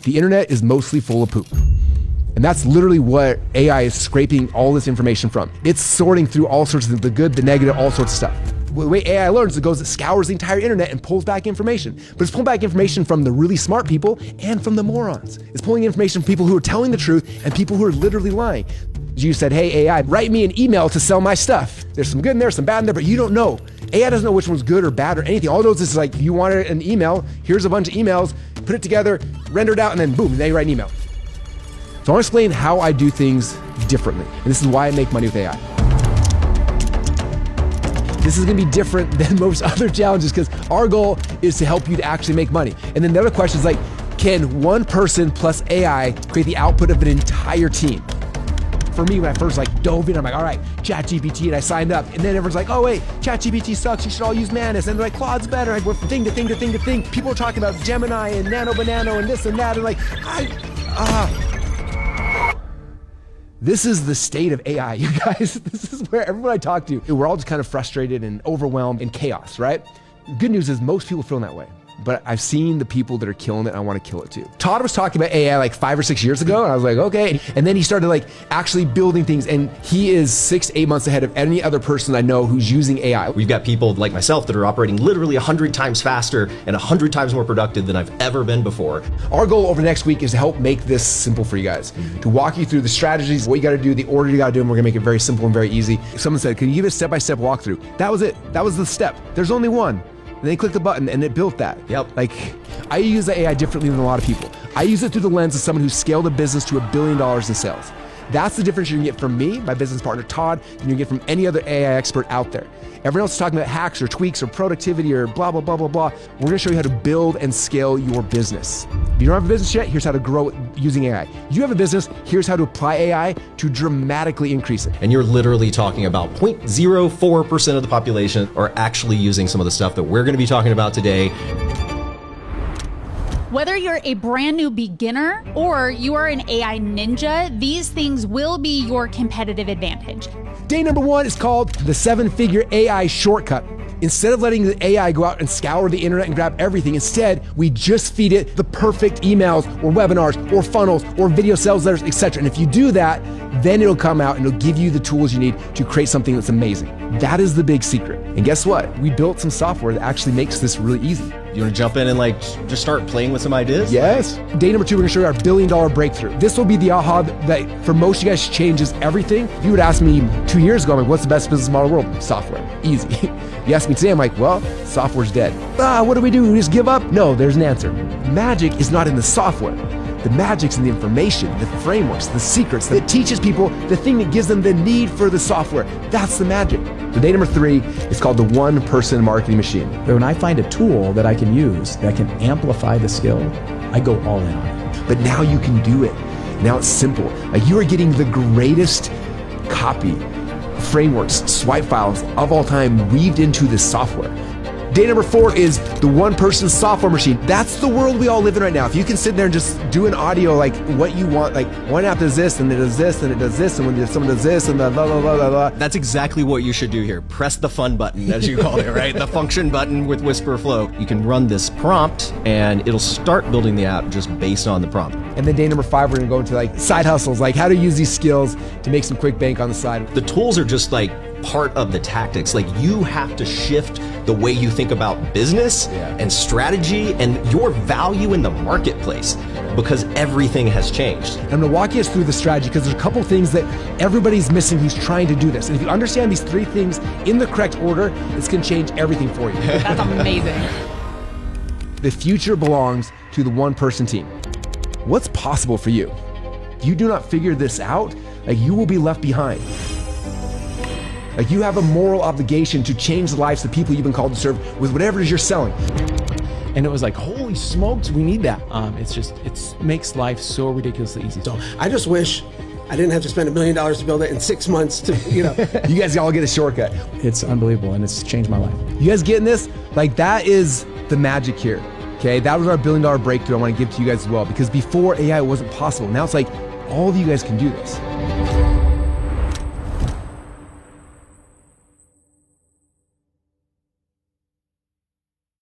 The internet is mostly full of poop. And that's literally what AI is scraping all this information from. It's sorting through all sorts of the good, the negative, all sorts of stuff. The way AI learns, it scours the entire internet and pulls back information. But it's pulling back information from the really smart people and from the morons. It's pulling information from people who are telling the truth and people who are literally lying. You said, hey, AI, write me an email to sell my stuff. There's some good in there, some bad in there, but you don't know. AI doesn't know which one's good or bad or anything. All it knows is like, you wanted an email, here's a bunch of emails, put it together, render it out, and then boom, now you write an email. So I want to explain how I do things differently. And this is why I make money with AI. This is going to be different than most other challenges because our goal is to help you to actually make money. And then the other question is like, can one person plus AI create the output of an entire team? For me, when I first dove in, I'm like, all right, ChatGPT, and I signed up. And then everyone's like, oh wait, ChatGPT sucks, you should all use Manus. And they're like, Claude's better. I went from thing to thing to thing to thing. People are talking about Gemini and Nano Banano and this and that. And this is the state of AI, you guys. This is where everyone I talk to, we're all just kind of frustrated and overwhelmed and chaos, right? Good news is most people feel that way. But I've seen the people that are killing it, and I want to kill it too. Todd was talking about AI 5 or 6 years ago, and I was like, okay. And then he started actually building things, and he is 6 to 8 months ahead of any other person I know who's using AI. We've got people like myself that are operating literally 100 times faster and 100 times more productive than I've ever been before. Our goal over the next week is to help make this simple for you guys, to walk you through the strategies, what you got to do, the order you got to do, and we're going to make it very simple and very easy. Someone said, can you give a step-by-step walkthrough? That was it. That was the step. There's only one. And then you click the button and it built that. Yep. I use the AI differently than a lot of people. I use it through the lens of someone who's scaled a business to $1 billion in sales. That's the difference you can get from me, my business partner Todd, and you can get from any other AI expert out there. Everyone else is talking about hacks or tweaks or productivity or blah, blah, blah, blah, blah. We're gonna show you how to build and scale your business. If you don't have a business yet, here's how to grow it using AI. If you have a business, here's how to apply AI to dramatically increase it. And you're literally talking about 0.04% of the population are actually using some of the stuff that we're gonna be talking about today. Whether you're a brand new beginner or you are an AI ninja, these things will be your competitive advantage. Day number 1 is called the 7-figure AI shortcut. Instead of letting the AI go out and scour the internet and grab everything, instead, we just feed it the perfect emails or webinars or funnels or video sales letters, etc. And if you do that, then it'll come out and it'll give you the tools you need to create something that's amazing. That is the big secret. And guess what? We built some software that actually makes this really easy. You want to jump in and just start playing with some ideas? Yes. Day number 2, we're going to show you our $1 billion breakthrough. This will be the aha that for most of you guys changes everything. If you would ask me 2 years ago, I'm like, what's the best business model in the world? Software. Easy. You ask me today, I'm like, well, software's dead. What do? We just give up? No, there's an answer. Magic is not in the software. The magic's in the information, the frameworks, the secrets that teaches people the thing that gives them the need for the software. That's the magic. So day number 3 is called the one-person marketing machine. When I find a tool that I can use that can amplify the skill, I go all in on it. But now you can do it. Now it's simple. You are getting the greatest copy, frameworks, swipe files of all time weaved into this software. Day number 4 is the one-person software machine. That's the world we all live in right now. If you can sit there and just do an audio what you want, one app does this, and it does this, and it does this, and when someone does this, and blah, blah, blah, blah, blah. That's exactly what you should do here. Press the fun button, as you call it, right? The function button with Whisper Flow. You can run this prompt, and it'll start building the app just based on the prompt. And then day number 5, we're gonna go into side hustles, how to use these skills to make some quick bank on the side. The tools are just part of the tactics. You have to shift the way you think about business and strategy and your value in the marketplace because everything has changed. I'm gonna walk you through the strategy because there's a couple things that everybody's missing who's trying to do this. And if you understand these 3 things in the correct order, it's gonna change everything for you. That's amazing. The future belongs to the one-person team. What's possible for you? If you do not figure this out, you will be left behind. You have a moral obligation to change the lives of the people you've been called to serve with whatever it is you're selling. And it was holy smokes, we need that. It makes life so ridiculously easy. So I just wish I didn't have to spend $1 million to build it in 6 months to, You guys all get a shortcut. It's unbelievable, and it's changed my life. You guys getting this? That is the magic here, okay? That was our $1 billion breakthrough I want to give to you guys as well, because before AI wasn't possible. Now it's all of you guys can do this.